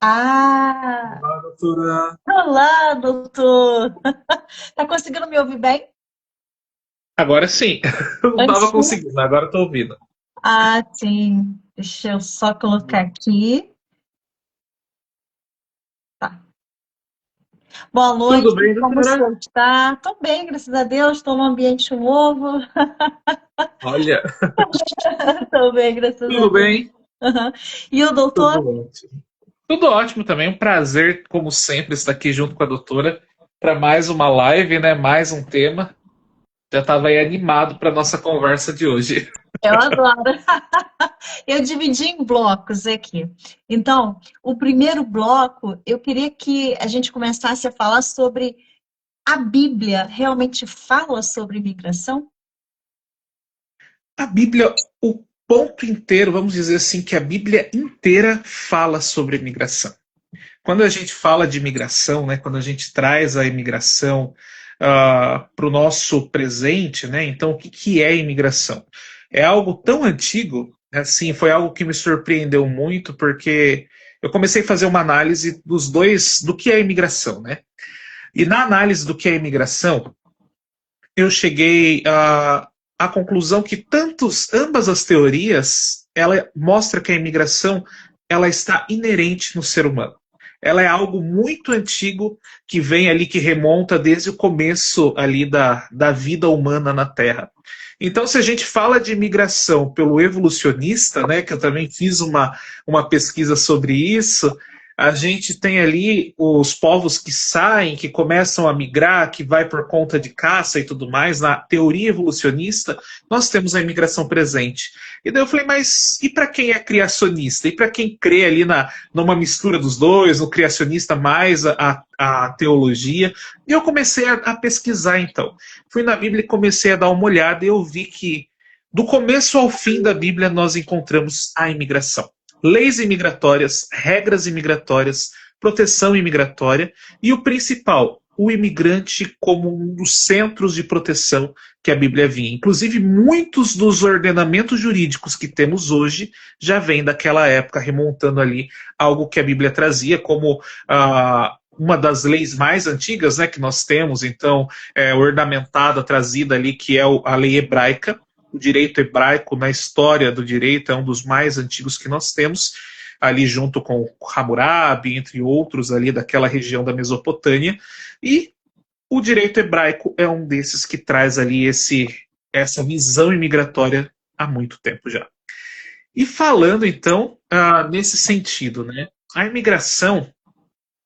Ah, Olá, doutora. olá, doutor. Tá conseguindo me ouvir bem? Agora sim. Eu não Antes estava sim. conseguindo, agora estou ouvindo. Ah, sim. Deixa eu só colocar aqui. Tá. Boa Tudo noite, bem, como o doutora? senhor está? Tô bem, graças a Deus. Estou num ambiente novo. Olha, Tô bem, graças a tudo Deus. bem? Aham. E o doutor? Tudo ótimo. Tudo ótimo também. Um prazer, como sempre, estar aqui junto com a doutora para mais uma live, né? Mais um tema. Já estava aí animado para nossa conversa de hoje. Eu adoro. Eu dividi em blocos aqui. Então, o primeiro bloco, eu queria que a gente começasse a falar sobre a Bíblia realmente fala sobre migração? A Bíblia, o ponto inteiro, vamos dizer assim, que a Bíblia inteira fala sobre imigração. Quando a gente fala de imigração, né, quando a gente traz a imigração para o nosso presente, né, então o que, que é imigração? É algo tão antigo, assim, foi algo que me surpreendeu muito, porque eu comecei a fazer uma análise dos dois, do que é imigração, né? E na análise do que é imigração, eu cheguei à conclusão que ambas as teorias, ela mostra que a imigração ela está inerente no ser humano. Ela é algo muito antigo que vem ali, que remonta desde o começo ali da vida humana na Terra. Então, se a gente fala de imigração pelo evolucionista, né, que eu também fiz uma pesquisa sobre isso, a gente tem ali os povos que saem, que começam a migrar, que vai por conta de caça e tudo mais. Na teoria evolucionista, nós temos a imigração presente. E daí eu falei, mas e para quem é criacionista? E para quem crê ali numa mistura dos dois, no criacionista mais a teologia? E eu comecei a pesquisar então. Fui na Bíblia e comecei a dar uma olhada e eu vi que do começo ao fim da Bíblia nós encontramos a imigração. Leis imigratórias, regras imigratórias, proteção imigratória e o principal, o imigrante como um dos centros de proteção que a Bíblia vinha. Inclusive, muitos dos ordenamentos jurídicos que temos hoje já vêm daquela época, remontando ali algo que a Bíblia trazia como uma das leis mais antigas, né, que nós temos, então, ornamentada, trazida ali, que é a lei hebraica. O direito hebraico na história do direito é um dos mais antigos que nós temos, ali junto com Hammurabi, entre outros ali daquela região da Mesopotâmia, e o direito hebraico é um desses que traz ali essa visão imigratória há muito tempo já. E falando então nesse sentido, né, a imigração,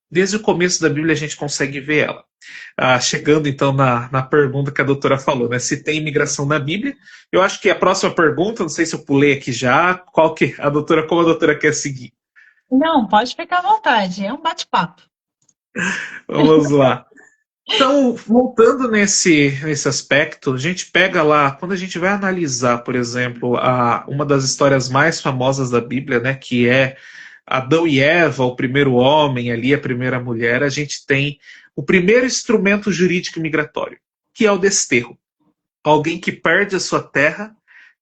desde o começo da Bíblia a gente consegue ver ela. Chegando então na pergunta que a doutora falou, né? Se tem imigração na Bíblia. Eu acho que a próxima pergunta, não sei se eu pulei aqui já, qual que a doutora, como a doutora quer seguir? Não, pode ficar à vontade, é um bate-papo. Vamos lá. Então, voltando nesse aspecto, a gente pega lá, quando a gente vai analisar, por exemplo, uma das histórias mais famosas da Bíblia, né, que é Adão e Eva, o primeiro homem ali, a primeira mulher, a gente tem o primeiro instrumento jurídico migratório, que é o desterro. Alguém que perde a sua terra,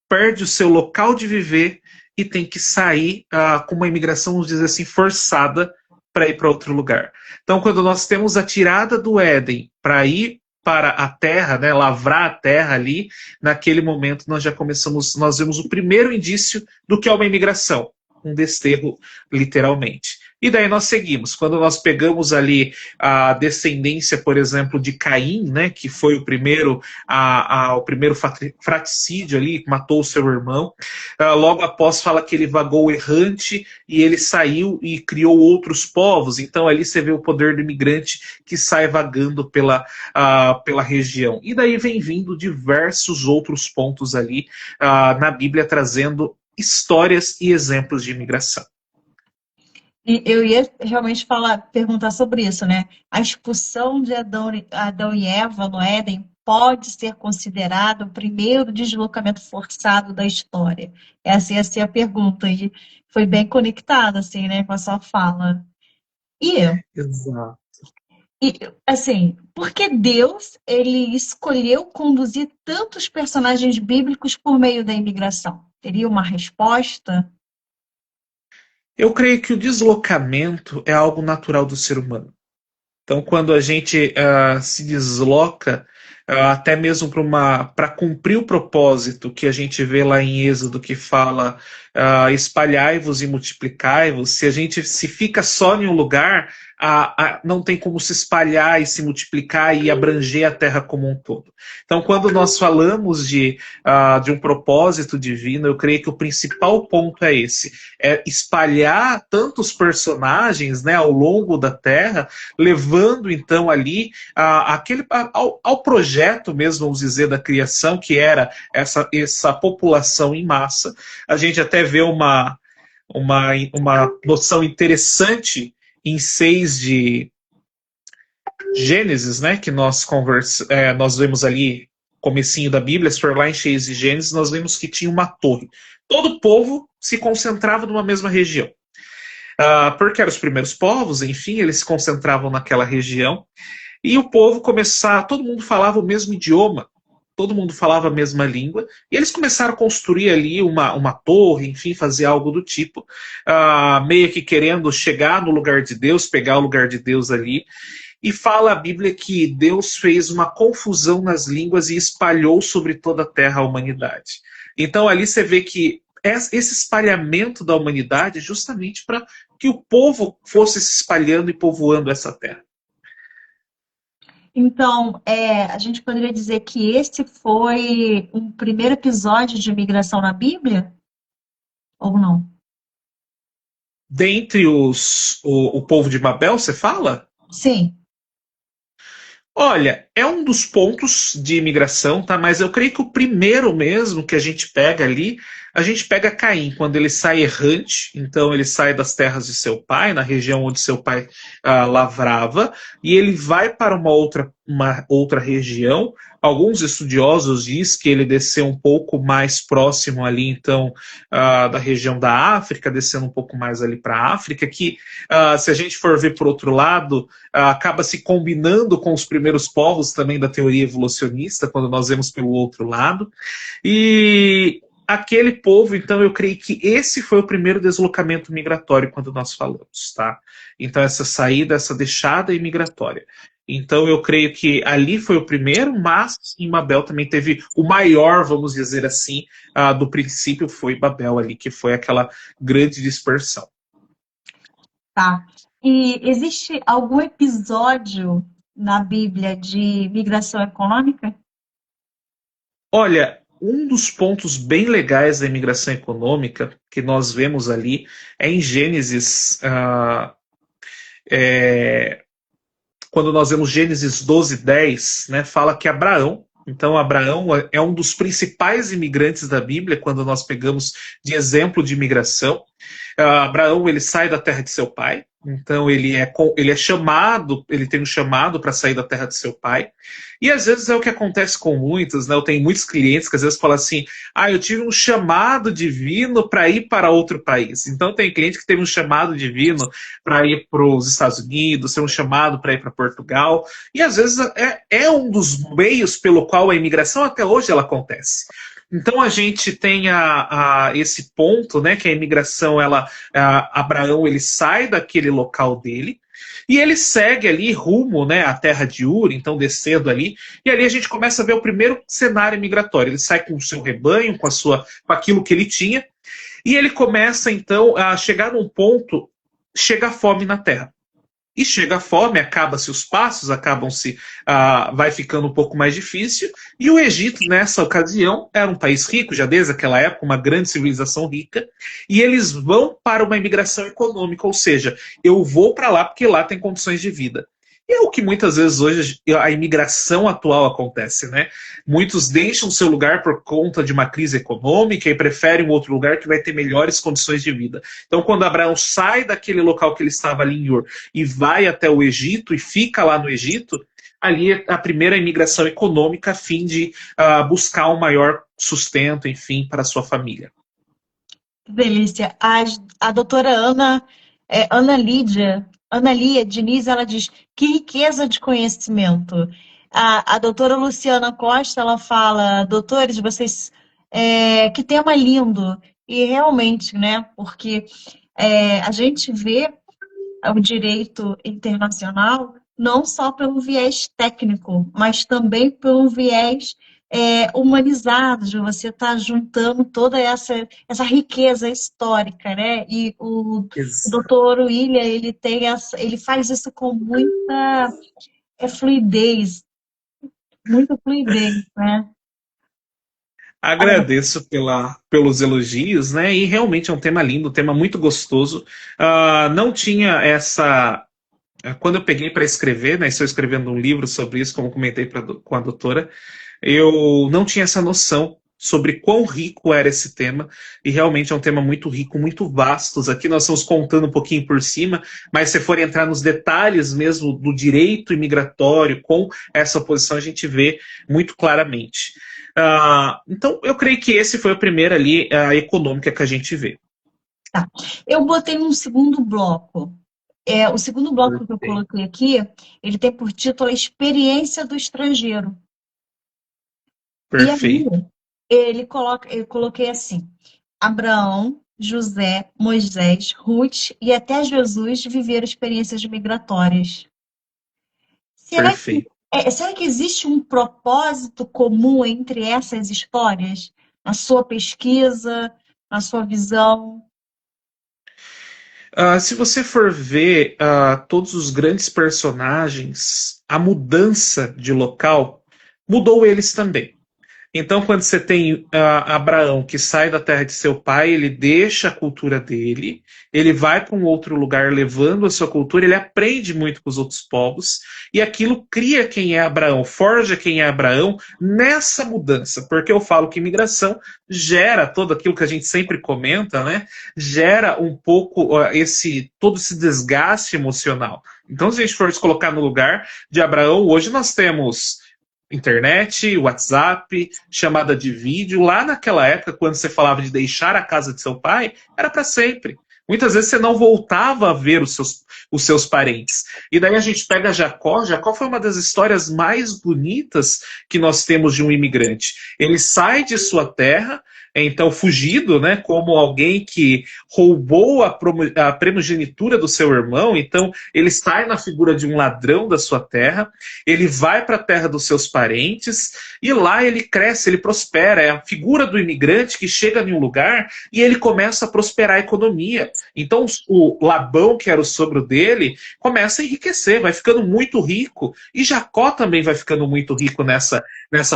perde o seu local de viver e tem que sair com uma imigração, vamos dizer assim, forçada para ir para outro lugar. Então, quando nós temos a tirada do Éden para ir para a terra, né, lavrar a terra ali, naquele momento nós já começamos, nós vemos o primeiro indício do que é uma imigração, um desterro, literalmente. E daí nós seguimos. Quando nós pegamos ali a descendência, por exemplo, de Caim, né, que foi o primeiro fraticídio ali, matou o seu irmão. Logo após fala que ele vagou errante e ele saiu e criou outros povos. Então ali você vê o poder do imigrante que sai vagando pela região. E daí vem vindo diversos outros pontos ali na Bíblia trazendo histórias e exemplos de imigração. E eu ia realmente perguntar sobre isso, né? A expulsão de Adão e Eva no Éden pode ser considerado o primeiro deslocamento forçado da história? Essa ia ser a pergunta, e foi bem conectada, assim, né, com a sua fala. E Exato. E, assim, porque Deus, ele escolheu conduzir tantos personagens bíblicos por meio da imigração? Teria uma resposta? Eu creio que o deslocamento é algo natural do ser humano. Então, quando a gente se desloca, até mesmo para cumprir o propósito que a gente vê lá em Êxodo, que fala espalhai-vos e multiplicai-vos, se a gente se fica só em um lugar, não tem como se espalhar e se multiplicar e abranger a terra como um todo. Então, quando nós falamos de um propósito divino, eu creio que o principal ponto é esse: é espalhar tantos personagens, né, ao longo da terra, levando então ali ao projeto mesmo, vamos dizer, da criação, que era essa população em massa. A gente até vê uma noção interessante em 6 de Gênesis, né, que nós vemos ali, comecinho da Bíblia, se for lá em 6 de Gênesis, nós vemos que tinha uma torre. Todo o povo se concentrava numa mesma região. Porque eram os primeiros povos, enfim, eles se concentravam naquela região, e o povo todo mundo falava o mesmo idioma, todo mundo falava a mesma língua, e eles começaram a construir ali uma torre, enfim, fazer algo do tipo, meio que querendo chegar no lugar de Deus, pegar o lugar de Deus ali, e fala a Bíblia que Deus fez uma confusão nas línguas e espalhou sobre toda a terra a humanidade. Então ali você vê que esse espalhamento da humanidade é justamente para que o povo fosse se espalhando e povoando essa terra. Então, a gente poderia dizer que esse foi um primeiro episódio de migração na Bíblia? Ou não? Dentre o povo de Babel, você fala? Sim. Olha, é um dos pontos de imigração, tá? Mas eu creio que o primeiro mesmo que a gente pega ali, a gente pega Caim, quando ele sai errante, então ele sai das terras de seu pai, na região onde seu pai lavrava, e ele vai para uma outra região. Alguns estudiosos dizem que ele desceu um pouco mais próximo ali, então, da região da África, descendo um pouco mais ali para a África, que, se a gente for ver por outro lado, acaba se combinando com os primeiros povos também da teoria evolucionista, quando nós vemos pelo outro lado. E aquele povo, então, eu creio que esse foi o primeiro deslocamento migratório quando nós falamos, tá? Então, essa saída, essa deixada imigratória. Então, eu creio que ali foi o primeiro, mas em Babel também teve o maior, vamos dizer assim, do princípio foi Babel ali, que foi aquela grande dispersão. Tá. E existe algum episódio na Bíblia de migração econômica? Olha, um dos pontos bem legais da imigração econômica que nós vemos ali é em Gênesis, quando nós vemos Gênesis 12:10, né, fala que Abraão, então Abraão é um dos principais imigrantes da Bíblia, quando nós pegamos de exemplo de imigração. Abraão, ele sai da terra de seu pai, então ele é chamado, ele tem um chamado para sair da terra de seu pai. E às vezes é o que acontece com muitos, né? Eu tenho muitos clientes que às vezes falam assim: eu tive um chamado divino para ir para outro país. Então tem cliente que teve um chamado divino para ir para os Estados Unidos, tem um chamado para ir para Portugal. E às vezes é um dos meios pelo qual a imigração até hoje ela acontece. Então a gente tem esse ponto, né, que a imigração, Abraão, ele sai daquele local dele e ele segue ali rumo, né, à terra de Ur, então descendo ali, e ali a gente começa a ver o primeiro cenário migratório. Ele sai com o seu rebanho, com aquilo que ele tinha, e ele começa então a chegar num ponto, chega a fome na terra. E chega a fome, acaba-se os passos, vai ficando um pouco mais difícil. E o Egito, nessa ocasião, era um país rico, já desde aquela época, uma grande civilização rica. E eles vão para uma imigração econômica, ou seja, eu vou para lá porque lá tem condições de vida. E é o que muitas vezes hoje a imigração atual acontece, né? Muitos deixam seu lugar por conta de uma crise econômica e preferem um outro lugar que vai ter melhores condições de vida. Então, quando Abraão sai daquele local que ele estava ali em Ur e vai até o Egito e fica lá no Egito, ali é a primeira imigração econômica a fim de buscar um maior sustento, enfim, para a sua família. Que delícia. A doutora Ana Lia Diniz, ela diz: que riqueza de conhecimento. A doutora Luciana Costa, ela fala: doutores, vocês, que tema lindo. E realmente, né, porque A gente vê o direito internacional não só pelo viés técnico, mas também pelo viés humanizado, de você estar juntando toda essa riqueza histórica, né? E o doutor William, ele faz isso com muita fluidez, muita fluidez, né? Agradeço pelos elogios, né? E realmente é um tema lindo, um tema muito gostoso. Não tinha essa. Quando eu peguei para escrever, né? Estou escrevendo um livro sobre isso, como comentei com a doutora, eu não tinha essa noção sobre quão rico era esse tema, e realmente é um tema muito rico, muito vasto. Aqui nós estamos contando um pouquinho por cima, mas se for entrar nos detalhes mesmo do direito imigratório com essa oposição, a gente vê muito claramente. Então, eu creio que esse foi o primeiro ali, a econômica que a gente vê. Tá. Eu botei um segundo bloco. O segundo bloco que eu coloquei aqui, ele tem por título a experiência do estrangeiro. Perfeito. E aí, eu coloquei assim: Abraão, José, Moisés, Ruth e até Jesus viveram experiências migratórias. Será que, Perfeito. será que existe um propósito comum entre essas histórias? Na sua pesquisa, na sua visão? Se você for ver todos os grandes personagens, a mudança de local mudou eles também. Então, quando você tem Abraão que sai da terra de seu pai, ele deixa a cultura dele, ele vai para um outro lugar levando a sua cultura, ele aprende muito com os outros povos, e aquilo cria quem é Abraão, forja quem é Abraão nessa mudança. Porque eu falo que imigração gera todo aquilo que a gente sempre comenta, né? Gera um pouco todo esse desgaste emocional. Então, se a gente for se colocar no lugar de Abraão, hoje nós temos internet, WhatsApp, chamada de vídeo. Lá naquela época, quando você falava de deixar a casa de seu pai, era para sempre. Muitas vezes você não voltava a ver os seus parentes. E daí a gente pega Jacó. Jacó foi uma das histórias mais bonitas que nós temos de um imigrante. Ele sai de sua terra, então fugido, né, como alguém que roubou a primogenitura do seu irmão. Então ele sai na figura de um ladrão da sua terra, ele vai para a terra dos seus parentes e lá ele cresce, ele prospera. É a figura do imigrante que chega em um lugar e ele começa a prosperar a economia. Então o Labão, que era o sogro dele, começa a enriquecer, vai ficando muito rico, e Jacó também vai ficando muito rico nessa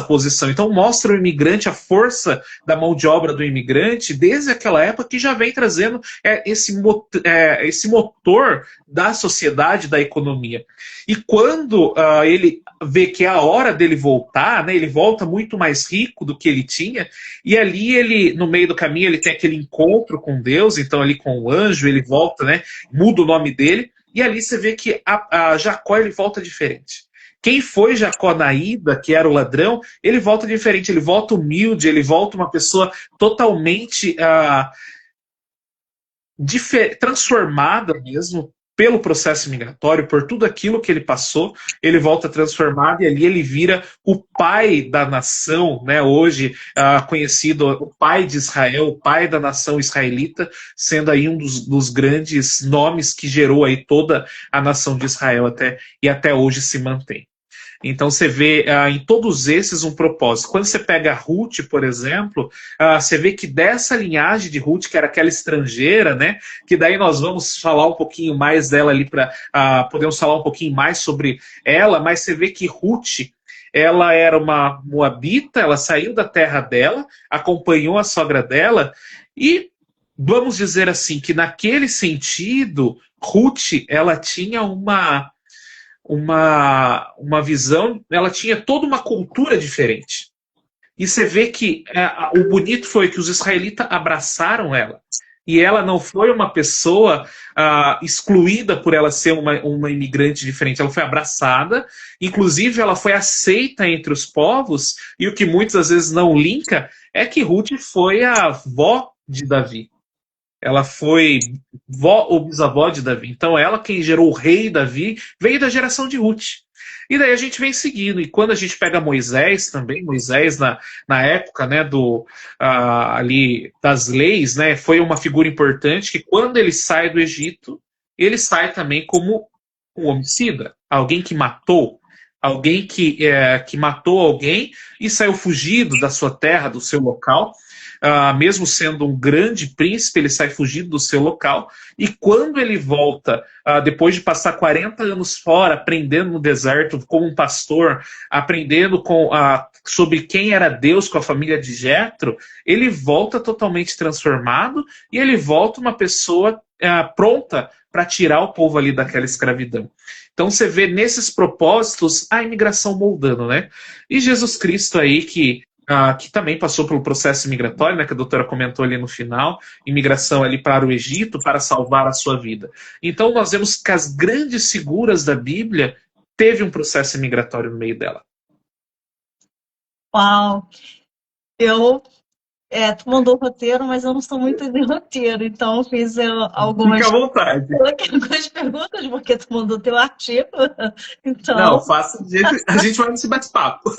posição. Então mostra o imigrante, a força da mão de obra do imigrante, desde aquela época, que já vem trazendo esse motor da sociedade, da economia. E quando ele vê que é a hora dele voltar, né, ele volta muito mais rico do que ele tinha, e ali ele, no meio do caminho, ele tem aquele encontro com Deus, então ali com o anjo, ele volta, né, muda o nome dele, e ali você vê que a Jacó ele volta diferente. Quem foi Jacó na ida, que era o ladrão, ele volta diferente, ele volta humilde, ele volta uma pessoa totalmente transformada mesmo pelo processo migratório, por tudo aquilo que ele passou, ele volta transformado e ali ele vira o pai da nação, né? Hoje conhecido o pai de Israel, o pai da nação israelita, sendo aí um dos grandes nomes que gerou aí toda a nação de Israel até hoje se mantém. Então você vê em todos esses um propósito. Quando você pega a Ruth, por exemplo, você vê que dessa linhagem de Ruth, que era aquela estrangeira, né? Que daí nós vamos falar um pouquinho mais dela ali, podemos falar um pouquinho mais sobre ela, mas você vê que Ruth, ela era uma moabita, ela saiu da terra dela, acompanhou a sogra dela, e vamos dizer assim, que naquele sentido, Ruth, ela tinha uma visão, ela tinha toda uma cultura diferente. E você vê que o bonito foi que os israelitas abraçaram ela. E ela não foi uma pessoa excluída por ela ser uma imigrante diferente. Ela foi abraçada, inclusive ela foi aceita entre os povos, e o que muitas às vezes não linka é que Ruth foi a avó de Davi. Ela foi vó ou bisavó de Davi. Então ela, quem gerou o rei Davi, veio da geração de Ruth. E daí a gente vem seguindo. E quando a gente pega Moisés também, Moisés na época, né, ali das leis, né, foi uma figura importante que quando ele sai do Egito, ele sai também como um homicida, alguém que matou, alguém que matou alguém e saiu fugido da sua terra, do seu local. Mesmo sendo um grande príncipe, ele sai fugido do seu local. E quando ele volta, depois de passar 40 anos fora, aprendendo no deserto como um pastor, aprendendo sobre quem era Deus com a família de Jetro, ele volta totalmente transformado e ele volta uma pessoa pronta para tirar o povo ali daquela escravidão. Então você vê nesses propósitos a imigração moldando, né? E Jesus Cristo aí que também passou pelo processo migratório, né, que a doutora comentou ali no final, imigração ali para o Egito para salvar a sua vida. Então nós vemos que as grandes figuras da Bíblia teve um processo migratório no meio dela. Uau! Tu mandou o roteiro, mas eu não sou muito de roteiro, então eu fiz Fica algumas, à vontade. algumas perguntas, porque tu mandou teu artigo. Não, Então, faça do jeito. A gente vai nesse bate-papo.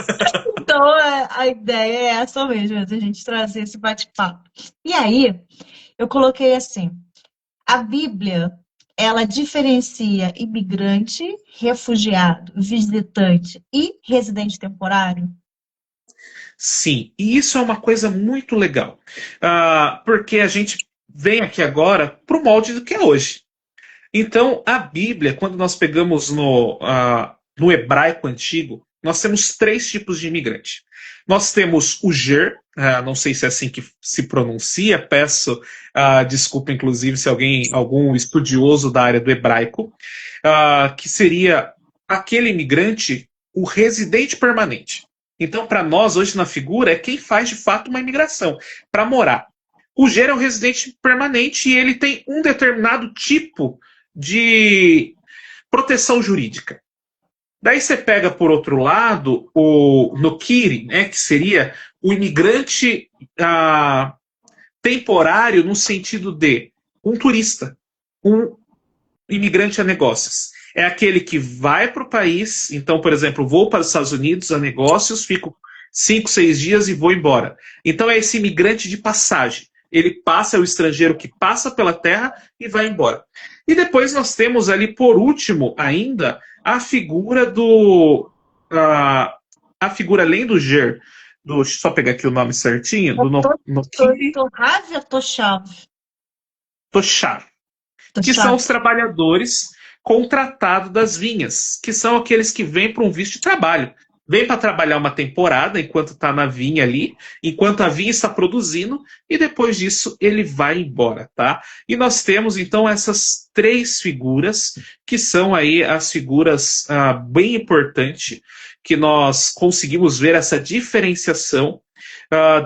a ideia é essa mesmo, a gente trazer esse bate-papo. E aí, eu coloquei assim: a Bíblia, ela diferencia imigrante, refugiado, visitante e residente temporário? Sim, e isso é uma coisa muito legal, porque a gente vem aqui agora para o molde do que é hoje. Então, a Bíblia, quando nós pegamos no hebraico antigo, nós temos três tipos de imigrante. Nós temos o ger, não sei se é assim que se pronuncia, peço desculpa, inclusive, se algum estudioso da área do hebraico, que seria aquele imigrante, o residente permanente. Então, para nós, hoje na figura, é quem faz de fato uma imigração para morar. O ger é o residente permanente e ele tem um determinado tipo de proteção jurídica. Daí você pega, por outro lado, o Nokiri, né, que seria o imigrante temporário no sentido de um turista, um imigrante a negócios. É aquele que vai para o país, então, por exemplo, vou para os Estados Unidos a negócios, fico 5, 6 dias e vou embora. Então é esse imigrante de passagem. Ele passa, é o estrangeiro que passa pela terra e vai embora. E depois nós temos ali, por último, ainda, a figura a figura além do Ger, deixa eu só pegar aqui o nome certinho, do Nokiri Torrave ou Toshav? Toshar, que são Toshav. os trabalhadores contratados das vinhas, que são aqueles que vêm para um visto de trabalho. Vem para trabalhar uma temporada enquanto está na vinha ali, enquanto a vinha está produzindo, e depois disso ele vai embora, tá? E nós temos então essas três figuras, que são aí as figuras bem importantes, que nós conseguimos ver essa diferenciação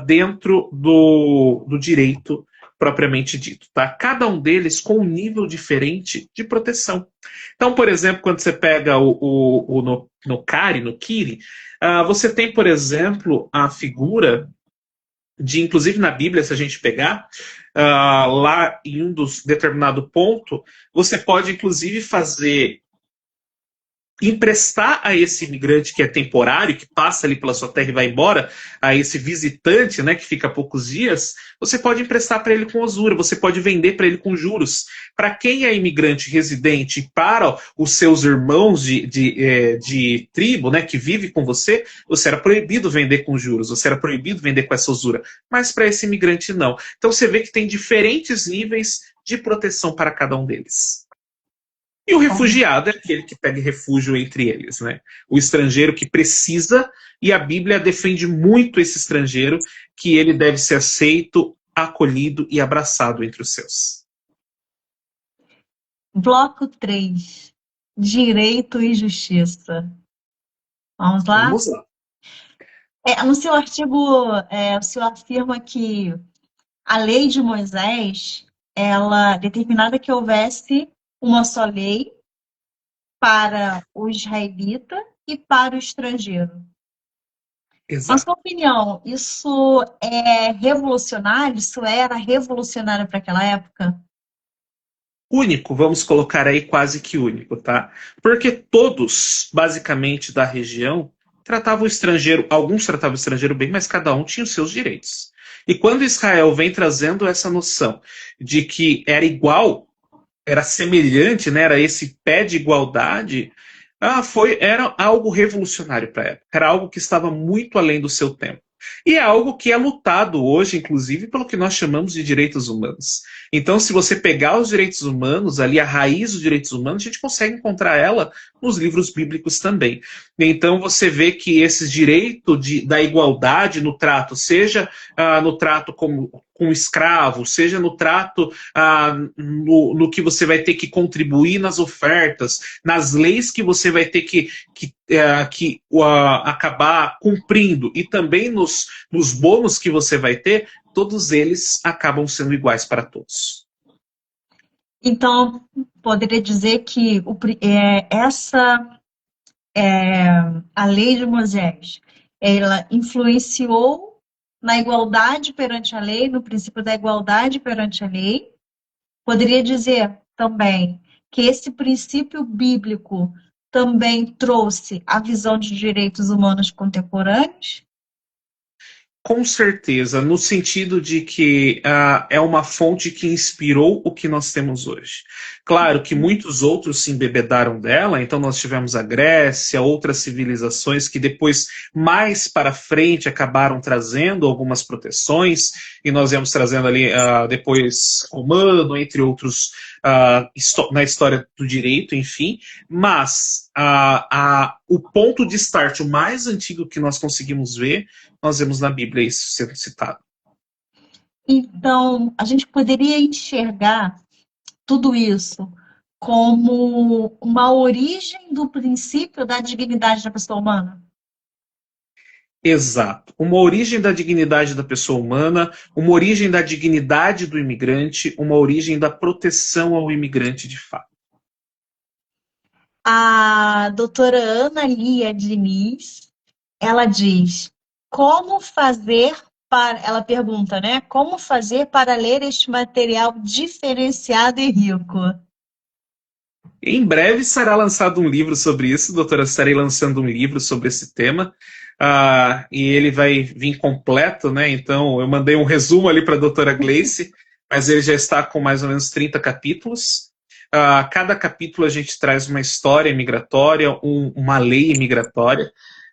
dentro do direito propriamente dito, tá? Cada um deles com um nível diferente de proteção. Então, por exemplo, quando você pega no Kiri, você tem, por exemplo, a figura de, inclusive na Bíblia, se a gente pegar, lá em um dos determinado ponto, você pode, inclusive, emprestar a esse imigrante que é temporário, que passa ali pela sua terra e vai embora, a esse visitante, né, que fica poucos dias, você pode emprestar para ele com usura, você pode vender para ele com juros. Para quem é imigrante residente, para os seus irmãos de tribo, né, que vive com você era proibido vender com juros, você era proibido vender com essa usura. Mas para esse imigrante, não. Então você vê que tem diferentes níveis de proteção para cada um deles. E o refugiado é aquele que pega refúgio entre eles, né? O estrangeiro que precisa, e a Bíblia defende muito esse estrangeiro, que ele deve ser aceito, acolhido e abraçado entre os seus. Bloco 3. Direito e Justiça. Vamos lá? Vamos lá. No seu artigo, o senhor afirma que a lei de Moisés, ela determinava que houvesse uma só lei para o israelita e para o estrangeiro. Na Exato. sua opinião, isso é revolucionário? Isso era revolucionário para aquela época? único, vamos colocar aí quase que único, tá? Porque todos, basicamente, da região tratavam o estrangeiro, alguns tratavam o estrangeiro bem, mas cada um tinha os seus direitos. E quando Israel vem trazendo essa noção de que era igual, era semelhante, né, era esse pé de igualdade, era algo revolucionário para a época, era algo que estava muito além do seu tempo. E é algo que é lutado hoje, inclusive, pelo que nós chamamos de direitos humanos. Então, se você pegar os direitos humanos, ali a raiz dos direitos humanos, a gente consegue encontrar ela nos livros bíblicos também. Então, você vê que esse direito da igualdade no trato, seja no trato com o escravo, seja no trato no que você vai ter que contribuir nas ofertas, nas leis que você vai ter que acabar cumprindo e também nos bônus que você vai ter, todos eles acabam sendo iguais para todos. Então, poderia dizer que a lei de Moisés, ela influenciou na igualdade perante a lei, no princípio da igualdade perante a lei. Poderia dizer também que esse princípio bíblico também trouxe a visão de direitos humanos contemporâneos? Com certeza, no sentido de que é uma fonte que inspirou o que nós temos hoje. Claro que muitos outros se embebedaram dela, então nós tivemos a Grécia, outras civilizações que depois, mais para frente, acabaram trazendo algumas proteções, e nós íamos trazendo ali depois Romano, entre outros, na história do direito, enfim, mas o ponto de start, o mais antigo que nós conseguimos ver, nós vemos na Bíblia isso sendo citado. Então, a gente poderia enxergar tudo isso como uma origem do princípio da dignidade da pessoa humana? Exato. Uma origem da dignidade da pessoa humana, uma origem da dignidade do imigrante, uma origem da proteção ao imigrante de fato. A doutora Ana Lia Diniz, ela diz, ela pergunta, né? Como fazer para ler este material diferenciado e rico? Em breve será lançado um livro sobre isso, doutora. Estarei lançando um livro sobre esse tema. E ele vai vir completo, né? Então, eu mandei um resumo ali para a doutora Gleice, mas ele já está com mais ou menos 30 capítulos. Cada capítulo a gente traz uma história migratória, uma lei migratória.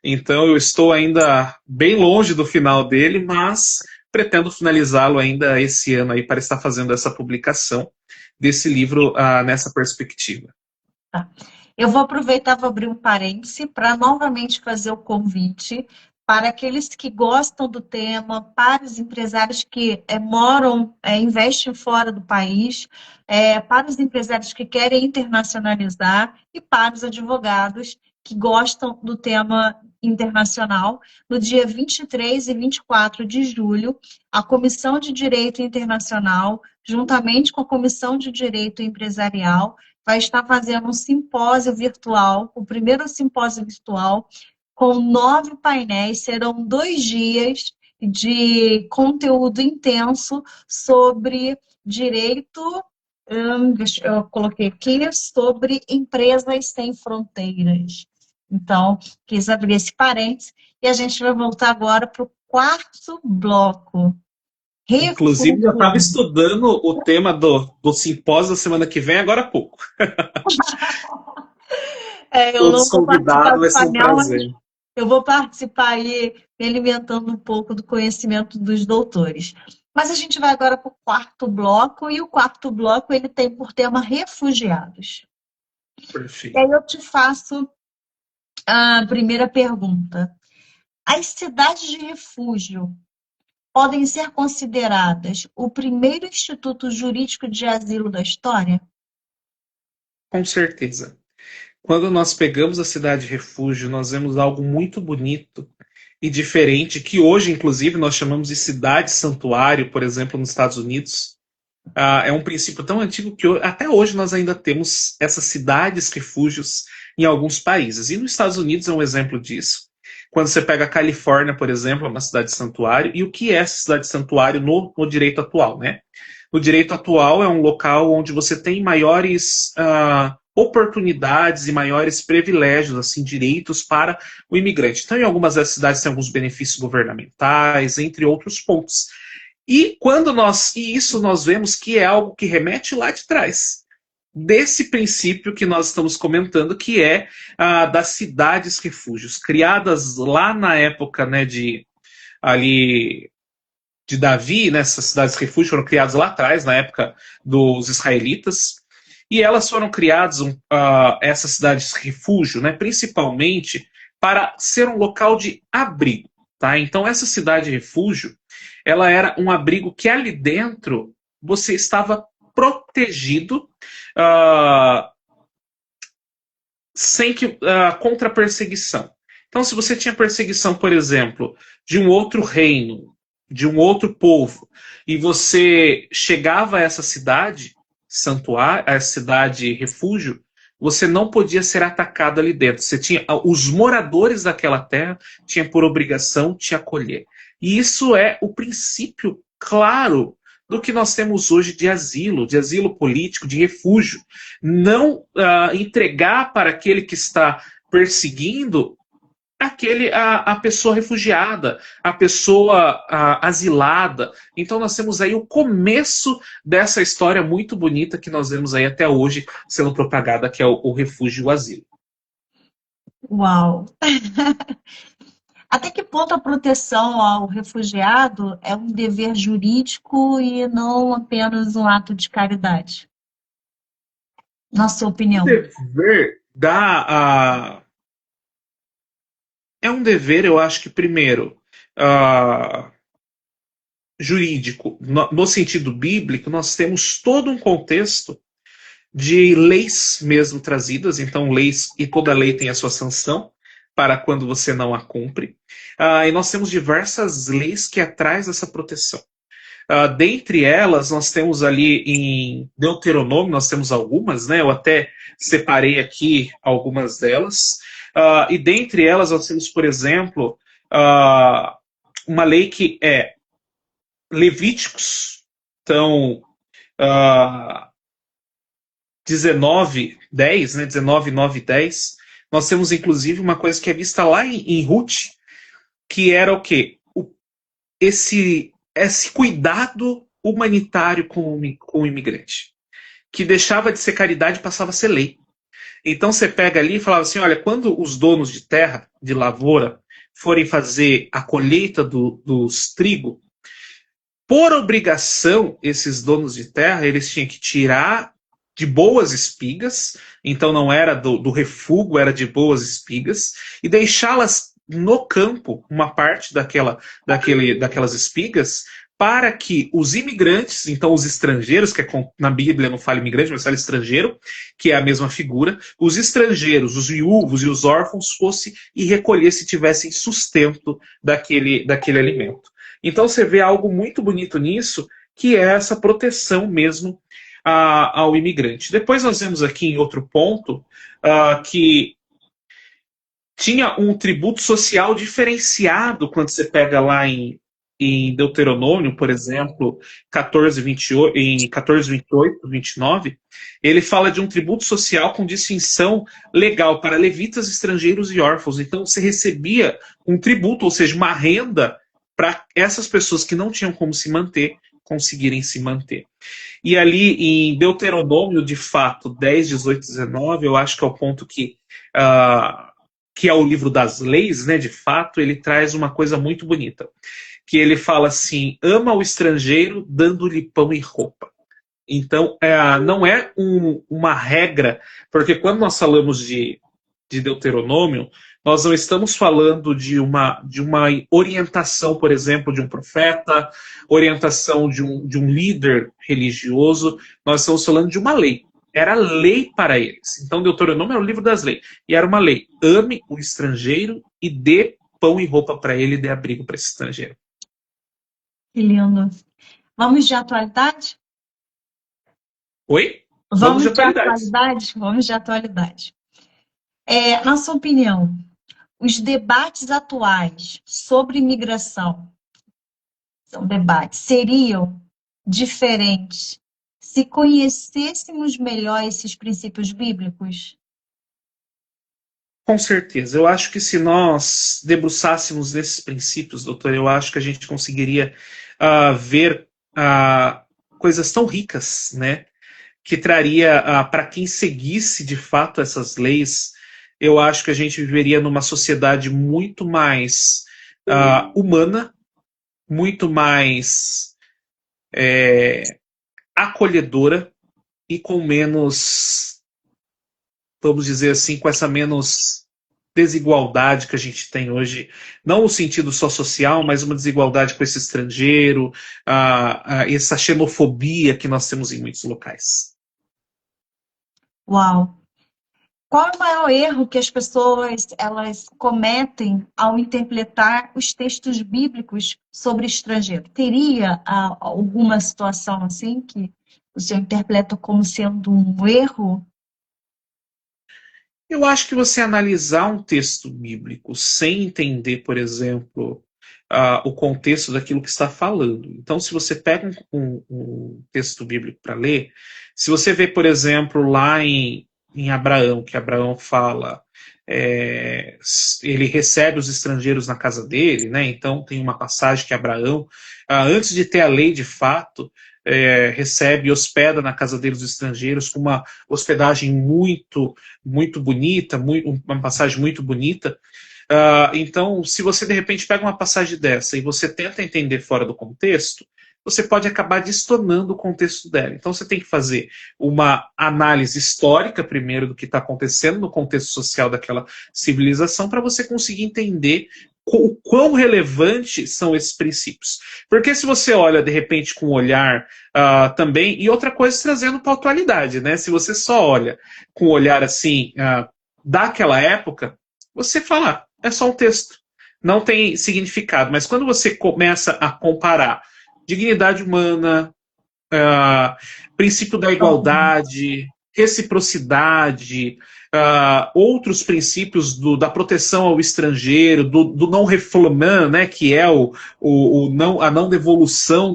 Então, eu estou ainda bem longe do final dele, mas pretendo finalizá-lo ainda esse ano aí para estar fazendo essa publicação desse livro nessa perspectiva. Tá. Eu vou aproveitar, vou abrir um parêntese para novamente fazer o convite para aqueles que gostam do tema, para os empresários que investem fora do país, para os empresários que querem internacionalizar e para os advogados que gostam do tema internacional. No dia 23 e 24 de julho, a Comissão de Direito Internacional, juntamente com a Comissão de Direito Empresarial, vai estar fazendo um simpósio virtual, o primeiro simpósio virtual, com 9 painéis. Serão 2 dias de conteúdo intenso sobre direito, eu coloquei aqui, sobre empresas sem fronteiras. Então, quis abrir esse parênteses e a gente vai voltar agora para o 4º bloco. Inclusive, eu estava estudando o tema do simpósio da semana que vem, agora há pouco. Todos convidados, vai ser um prazer. Eu vou participar aí, me alimentando um pouco do conhecimento dos doutores. Mas a gente vai agora para o 4º bloco, e o 4º bloco ele tem por tema refugiados. Perfeito. E aí eu te faço a primeira pergunta. As cidades de refúgio podem ser consideradas o primeiro instituto jurídico de asilo da história? Com certeza. Quando nós pegamos a cidade de refúgio, nós vemos algo muito bonito e diferente, que hoje, inclusive, nós chamamos de cidade santuário, por exemplo, nos Estados Unidos. É um princípio tão antigo que até hoje nós ainda temos essas cidades refúgios em alguns países. E nos Estados Unidos é um exemplo disso. Quando você pega a Califórnia, por exemplo, é uma cidade santuário. E o que é essa cidade santuário no direito atual, né? no direito atual é um local onde você tem maiores oportunidades e maiores privilégios, assim, direitos para o imigrante. Então, em algumas das cidades tem alguns benefícios governamentais, entre outros pontos. E isso nós vemos que é algo que remete lá de trás, desse princípio que nós estamos comentando, que é das cidades refúgios, criadas lá na época, né, ali de Davi, né, essas cidades refúgios foram criadas lá atrás, na época dos israelitas, e elas foram criadas, essas cidades refúgio, né, principalmente para ser um local de abrigo. Tá? Então, essa cidade refúgio, ela era um abrigo que ali dentro você estava protegido contra perseguição. Então, se você tinha perseguição, por exemplo, de um outro reino, de um outro povo, e você chegava a essa cidade, santuário, a cidade refúgio, você não podia ser atacado ali dentro. Você tinha os moradores daquela terra tinham por obrigação te acolher. E isso é o princípio claro do que nós temos hoje de asilo político, de refúgio. Não entregar para aquele que está perseguindo a pessoa refugiada, a pessoa asilada. Então nós temos aí o começo dessa história muito bonita que nós vemos aí até hoje sendo propagada, que é o refúgio e o asilo. Uau! Até que ponto a proteção ao refugiado é um dever jurídico e não apenas um ato de caridade? Na sua O opinião. dever é um dever, eu acho que primeiro jurídico, no sentido bíblico, nós temos todo um contexto de leis mesmo trazidas, então leis, e toda lei tem a sua sanção para quando você não a cumpre. E nós temos diversas leis que atrás dessa proteção. Dentre elas, nós temos ali em Deuteronômio, nós temos algumas, né? Eu até separei aqui algumas delas. E dentre elas, nós temos, por exemplo, uma lei que é Levíticos. Então, 19:10, né? 19, 9 e 10. Nós temos, inclusive, uma coisa que é vista lá em Ruth, que era o quê? Esse cuidado humanitário com o imigrante, que deixava de ser caridade e passava a ser lei. Então você pega ali e falava assim, olha, quando os donos de terra, de lavoura, forem fazer a colheita dos trigo, por obrigação, esses donos de terra, eles tinham que tirar de boas espigas, então não era do refúgio, era de boas espigas, e deixá-las no campo, uma parte daquelas espigas, para que os imigrantes, então os estrangeiros, que na Bíblia não fala imigrante, mas fala estrangeiro, que é a mesma figura, os estrangeiros, os viúvos e os órfãos fossem e recolhessem e tivessem sustento daquele alimento. Então você vê algo muito bonito nisso, que é essa proteção mesmo ao imigrante. Depois nós vemos aqui em outro ponto que tinha um tributo social diferenciado quando você pega lá em Deuteronômio, por exemplo, 14, 28, em 14, 28, 29, ele fala de um tributo social com distinção legal para levitas, estrangeiros e órfãos. Então você recebia um tributo, ou seja, uma renda para essas pessoas que não tinham como se manter, conseguirem se manter. E ali em Deuteronômio, de fato, 10, 18, 19, eu acho que é o ponto que é o livro das leis, né, de fato, ele traz uma coisa muito bonita. Que ele fala assim, ama o estrangeiro dando-lhe pão e roupa. Então, não é uma regra, porque quando nós falamos de Deuteronômio, nós não estamos falando de uma orientação, por exemplo, de um profeta, orientação de um líder religioso, nós estamos falando de uma lei. Era lei para eles. Então, Deuteronômio era o livro das leis. E era uma lei. Ame o estrangeiro e dê pão e roupa para ele, dê abrigo para esse estrangeiro. Que lindo. Vamos de atualidade? Oi? Vamos de atualidade? Vamos de atualidade. Na sua opinião, os debates atuais sobre imigração, são debates, seriam diferente se conhecêssemos melhor esses princípios bíblicos? Com certeza. Eu acho que se nós debruçássemos nesses princípios, doutor, eu acho que a gente conseguiria ver coisas tão ricas, né? Que traria para quem seguisse de fato essas leis, eu acho que a gente viveria numa sociedade muito mais humana, muito mais acolhedora e com menos, vamos dizer assim, com essa menos desigualdade que a gente tem hoje, não no sentido só social, mas uma desigualdade com esse estrangeiro, essa xenofobia que nós temos em muitos locais. Uau! Qual é o maior erro que as pessoas elas cometem ao interpretar os textos bíblicos sobre estrangeiro? Teria alguma situação assim que o senhor interpreta como sendo um erro? Eu acho que você analisar um texto bíblico sem entender, por exemplo, o contexto daquilo que está falando. Então, se você pega um texto bíblico para ler, se você vê, por exemplo, lá em Abraão, que Abraão fala, ele recebe os estrangeiros na casa dele, né? Então tem uma passagem que Abraão, antes de ter a lei de fato, recebe e hospeda na casa dele os estrangeiros com uma hospedagem muito bonita, uma passagem muito bonita. Então, se você de repente pega uma passagem dessa e você tenta entender fora do contexto, você pode acabar distornando o contexto dela. Então, você tem que fazer uma análise histórica primeiro do que está acontecendo no contexto social daquela civilização para você conseguir entender o quão relevantes são esses princípios. Porque se você olha, de repente, com um olhar também, e outra coisa trazendo para a atualidade, né? Se você só olha com um olhar assim, daquela época, você fala, é só um texto, não tem significado. Mas quando você começa a comparar dignidade humana, princípio da igualdade, reciprocidade, outros princípios da proteção ao estrangeiro, do não refoulement, né, que é a não devolução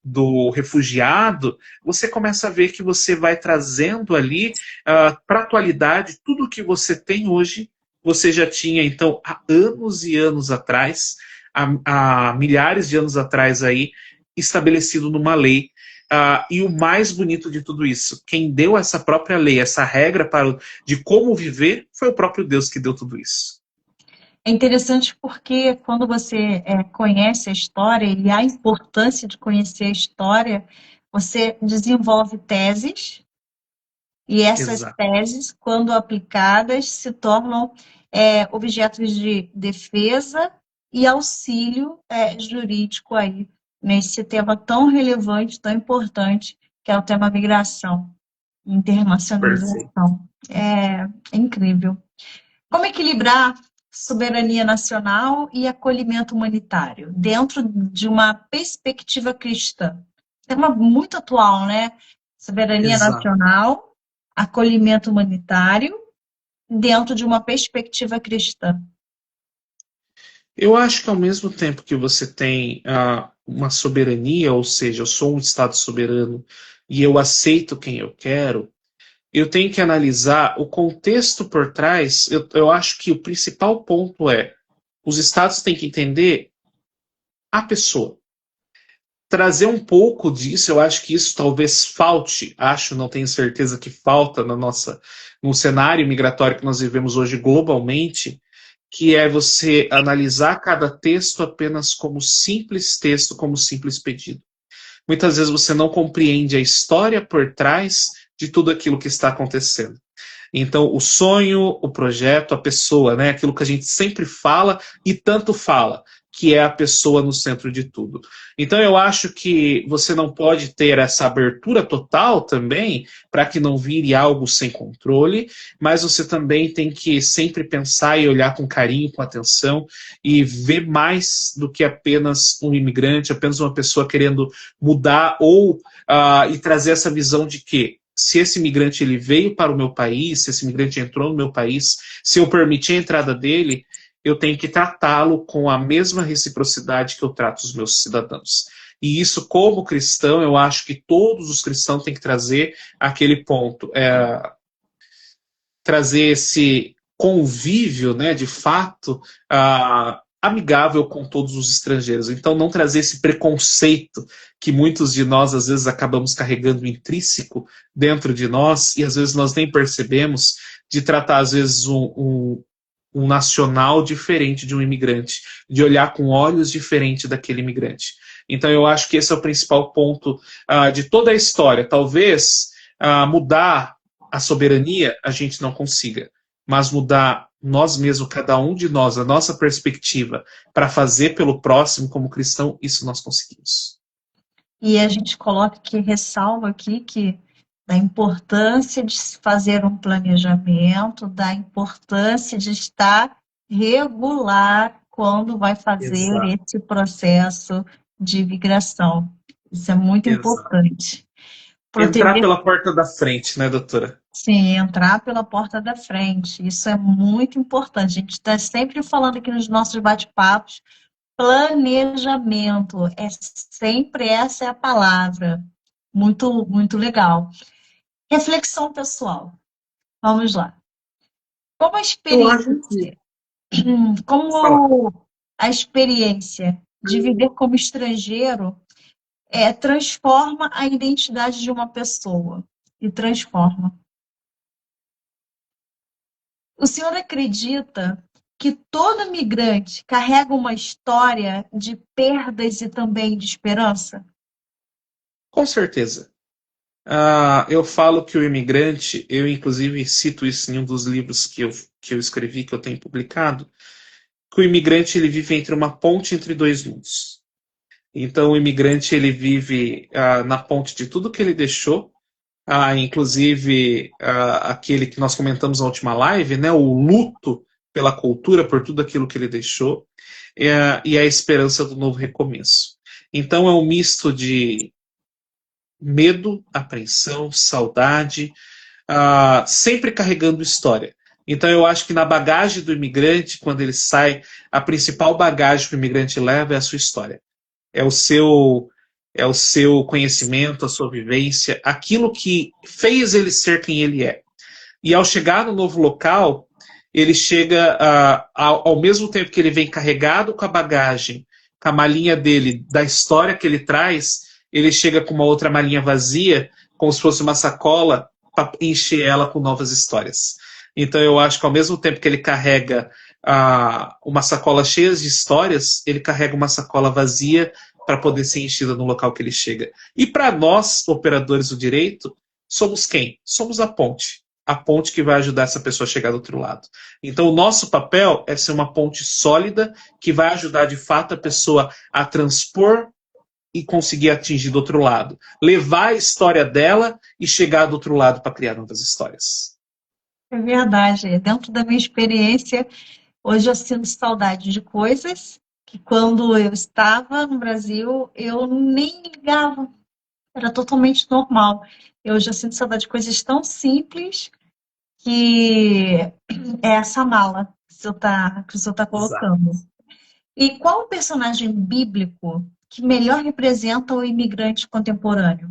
do refugiado, você começa a ver que você vai trazendo ali para a atualidade tudo o que você tem hoje, você já tinha, então, há anos e anos atrás, há milhares de anos atrás aí, estabelecido numa lei. E o mais bonito de tudo isso, quem deu essa própria lei, essa regra de como viver, foi o próprio Deus que deu tudo isso. É interessante porque quando você conhece a história e a importância de conhecer a história, você desenvolve teses e essas Exato. teses, quando aplicadas, se tornam objetos de defesa e auxílio jurídico aí nesse tema tão relevante, tão importante, que é o tema migração e Perfeito. internacionalização. É incrível. Como equilibrar soberania nacional e acolhimento humanitário dentro de uma perspectiva cristã? Tema muito atual, né? Soberania Exato. nacional, acolhimento humanitário dentro de uma perspectiva cristã. Eu acho que ao mesmo tempo que você tem uma soberania, ou seja, eu sou um Estado soberano e eu aceito quem eu tenho que analisar o contexto por trás. Eu acho que o principal ponto é os Estados têm que entender a pessoa. Trazer um pouco disso, eu acho que isso talvez falte, não tenho certeza que falta no cenário migratório que nós vivemos hoje globalmente, que é você analisar cada texto apenas como simples texto, como simples pedido. Muitas vezes você não compreende a história por trás de tudo aquilo que está acontecendo. Então, o sonho, o projeto, a pessoa, né? Aquilo que a gente sempre fala e tanto fala, que é a pessoa no centro de tudo. Então, eu acho que você não pode ter essa abertura total também, para que não vire algo sem controle, mas você também tem que sempre pensar e olhar com carinho, com atenção, e ver mais do que apenas um imigrante, apenas uma pessoa querendo mudar e trazer essa visão de que se esse imigrante ele veio para o meu país, se esse imigrante entrou no meu país, se eu permitir a entrada dele, eu tenho que tratá-lo com a mesma reciprocidade que eu trato os meus cidadãos. E isso, como cristão, eu acho que todos os cristãos têm que trazer aquele ponto, trazer esse convívio, né, de fato, amigável com todos os estrangeiros. Então, não trazer esse preconceito que muitos de nós, às vezes, acabamos carregando intrínseco dentro de nós, e às vezes nós nem percebemos, de tratar, às vezes, um nacional diferente de um imigrante, de olhar com olhos diferentes daquele imigrante. Então, eu acho que esse é o principal ponto de toda a história. Talvez mudar a soberania a gente não consiga, mas mudar nós mesmos, cada um de nós, a nossa perspectiva para fazer pelo próximo como cristão, isso nós conseguimos. E a gente coloca aqui, ressalva aqui que da importância de se fazer um planejamento, da importância de estar regular quando vai fazer Exato. esse processo de migração. Isso é muito Exato. importante. Entrar Proteger, pela porta da frente, né, doutora? sim, entrar pela porta da frente. Isso é muito importante. A gente está sempre falando aqui nos nossos bate-papos. Planejamento, sempre essa é a palavra. Muito, muito legal. Reflexão pessoal. Vamos lá. Como a Eu acho que. experiência, Fala. como a experiência de viver como estrangeiro transforma a identidade de uma pessoa e transforma. O senhor acredita que todo migrante carrega uma história de perdas e também de esperança? Com certeza. Eu falo que o imigrante, eu inclusive cito isso em um dos livros que eu escrevi, que eu tenho publicado, que o imigrante ele vive entre uma ponte entre dois mundos. Então o imigrante ele vive na ponte de tudo que ele deixou, inclusive aquele que nós comentamos na última live, né, o luto pela cultura, por tudo aquilo que ele deixou, e a esperança do novo recomeço. Então é um misto de medo, apreensão, saudade, sempre carregando história. Então eu acho que na bagagem do imigrante, quando ele sai, a principal bagagem que o imigrante leva é a sua história. É o seu conhecimento, a sua vivência, aquilo que fez ele ser quem ele é. E ao chegar no novo local, ele chega ao mesmo tempo que ele vem carregado com a bagagem, com a malinha dele, da história que ele traz, ele chega com uma outra malinha vazia, como se fosse uma sacola, para encher ela com novas histórias. Então eu acho que ao mesmo tempo que ele carrega uma sacola cheia de histórias, ele carrega uma sacola vazia para poder ser enchida no local que ele chega. E para nós, operadores do direito, somos quem? Somos a ponte. A ponte que vai ajudar essa pessoa a chegar do outro lado. Então o nosso papel é ser uma ponte sólida que vai ajudar de fato a pessoa a transpor e conseguir atingir do outro lado. Levar a história dela e chegar do outro lado para criar novas histórias. É verdade. Dentro da minha experiência, hoje eu sinto saudade de coisas que quando eu estava no Brasil, eu nem ligava. Era totalmente normal. Eu já sinto saudade de coisas tão simples que é essa mala que o senhor está Exato. colocando. E qual o personagem bíblico que melhor representa o imigrante contemporâneo?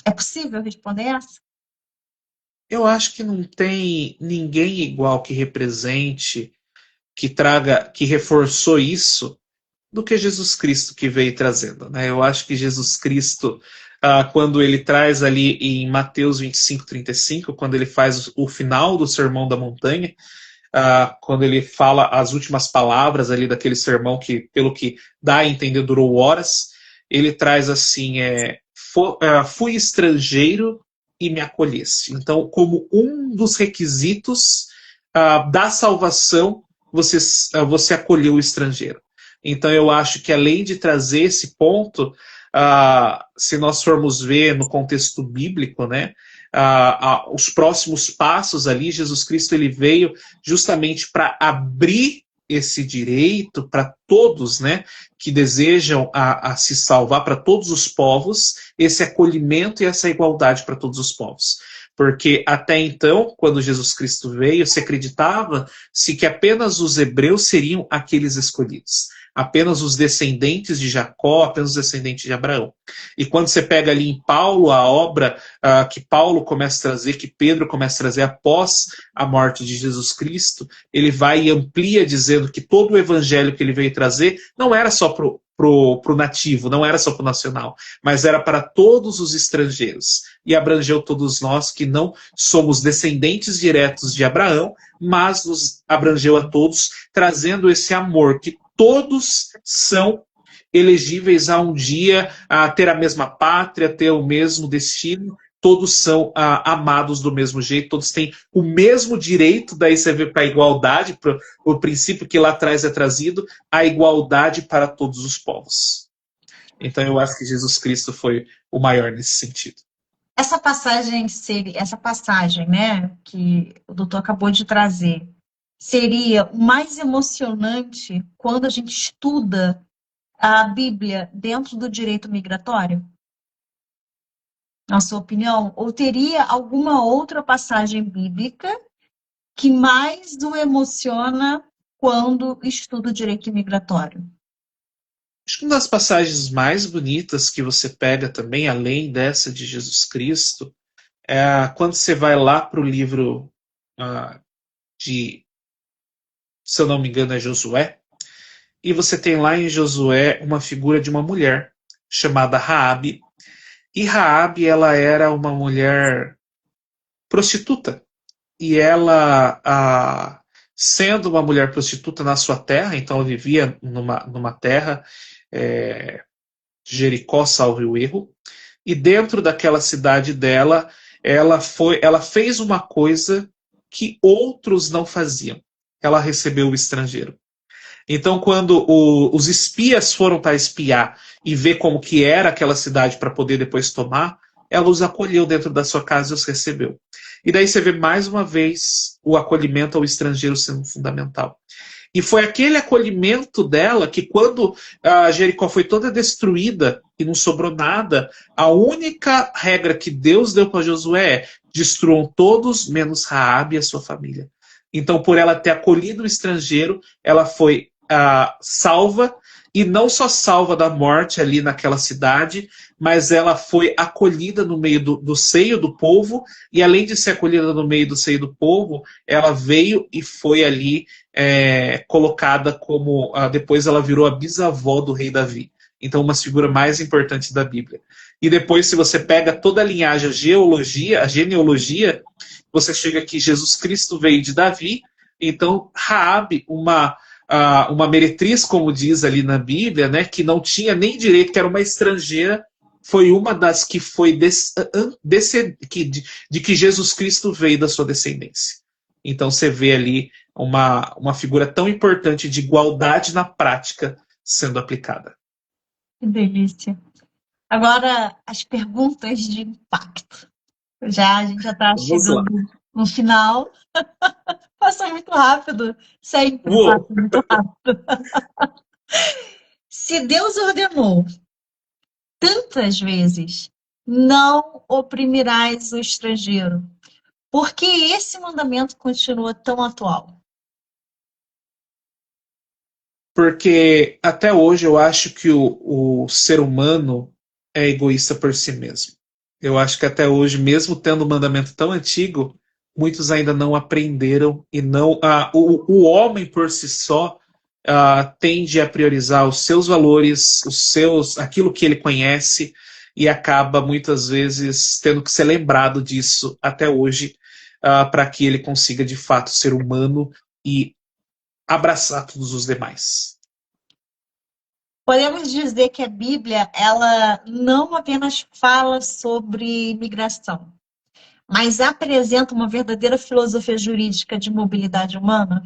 É possível responder essa? Eu acho que não tem ninguém igual que represente, que traga, que reforçou isso, do que Jesus Cristo que veio trazendo, né? Eu acho que Jesus Cristo, quando ele traz ali em Mateus 25:35, quando ele faz o final do Sermão da Montanha, quando ele fala as últimas palavras ali daquele sermão que, pelo que dá a entender, durou horas, ele traz assim, fui estrangeiro e me acolhesse. Então, como um dos requisitos da salvação, você acolheu o estrangeiro. Então, eu acho que além de trazer esse ponto, se nós formos ver no contexto bíblico, né, os próximos passos ali, Jesus Cristo ele veio justamente para abrir esse direito para todos, né, que desejam a se salvar, para todos os povos, esse acolhimento e essa igualdade para todos os povos. Porque até então, quando Jesus Cristo veio, se acreditava-se que apenas os hebreus seriam aqueles escolhidos. apenas os descendentes de Jacó, apenas os descendentes de Abraão. E quando você pega ali em Paulo, a obra que Paulo começa a trazer, que Pedro começa a trazer após a morte de Jesus Cristo, ele vai e amplia dizendo que todo o evangelho que ele veio trazer não era só pro nativo, não era só pro nacional, mas era para todos os estrangeiros. E abrangeu todos nós que não somos descendentes diretos de Abraão, mas nos abrangeu a todos, trazendo esse amor que todos são elegíveis a um dia a ter a mesma pátria, ter o mesmo destino. Todos são amados do mesmo jeito, todos têm o mesmo direito, daí você vê para a igualdade, para o princípio que lá atrás é trazido, a igualdade para todos os povos. Então eu acho que Jesus Cristo foi o maior nesse sentido. Essa passagem, né, que o doutor acabou de trazer, seria o mais emocionante quando a gente estuda a Bíblia dentro do direito migratório? Na sua opinião? Ou teria alguma outra passagem bíblica que mais o emociona quando estuda o direito migratório? Acho que uma das passagens mais bonitas que você pega também, além dessa de Jesus Cristo, é quando você vai lá para o livro de, se eu não me engano, é Josué, e você tem lá em Josué uma figura de uma mulher chamada Raabe. E Raabe, ela era uma mulher prostituta. E ela, sendo uma mulher prostituta na sua terra, então ela vivia numa terra, Jericó, salvo o erro, e dentro daquela cidade dela, ela fez uma coisa que outros não faziam. Ela recebeu o estrangeiro. Então, quando os espias foram para espiar e ver como que era aquela cidade para poder depois tomar, ela os acolheu dentro da sua casa e os recebeu. E daí você vê mais uma vez o acolhimento ao estrangeiro sendo fundamental. E foi aquele acolhimento dela que quando a Jericó foi toda destruída e não sobrou nada, a única regra que Deus deu para Josué é: destruam todos menos Raabe e a sua família. Então, por ela ter acolhido o estrangeiro, ela foi salva, e não só salva da morte ali naquela cidade, mas ela foi acolhida no meio do seio do povo, e além de ser acolhida no meio do seio do povo, ela veio e foi ali colocada como, depois ela virou a bisavó do rei Davi. Então, uma figura mais importante da Bíblia. E depois, se você pega toda a linhagem, a genealogia, você chega que Jesus Cristo veio de Davi. Então, Raabe, uma meretriz, como diz ali na Bíblia, né, que não tinha nem direito, que era uma estrangeira, foi uma das que foi de que Jesus Cristo veio da sua descendência. Então você vê ali uma figura tão importante de igualdade na prática sendo aplicada. Que delícia. Agora, as perguntas de impacto. A gente já está chegando no final. Passou muito rápido. Sempre passa muito rápido. Se Deus ordenou tantas vezes, não oprimirás o estrangeiro, por que esse mandamento continua tão atual? Porque até hoje eu acho que o ser humano é egoísta por si mesmo. Eu acho que até hoje, mesmo tendo um mandamento tão antigo, muitos ainda não aprenderam e não. O homem por si só tende a priorizar os seus valores, aquilo que ele conhece, e acaba muitas vezes tendo que ser lembrado disso até hoje, para que ele consiga de fato ser humano e abraçar todos os demais. Podemos dizer que a Bíblia, ela não apenas fala sobre migração, mas apresenta uma verdadeira filosofia jurídica de mobilidade humana?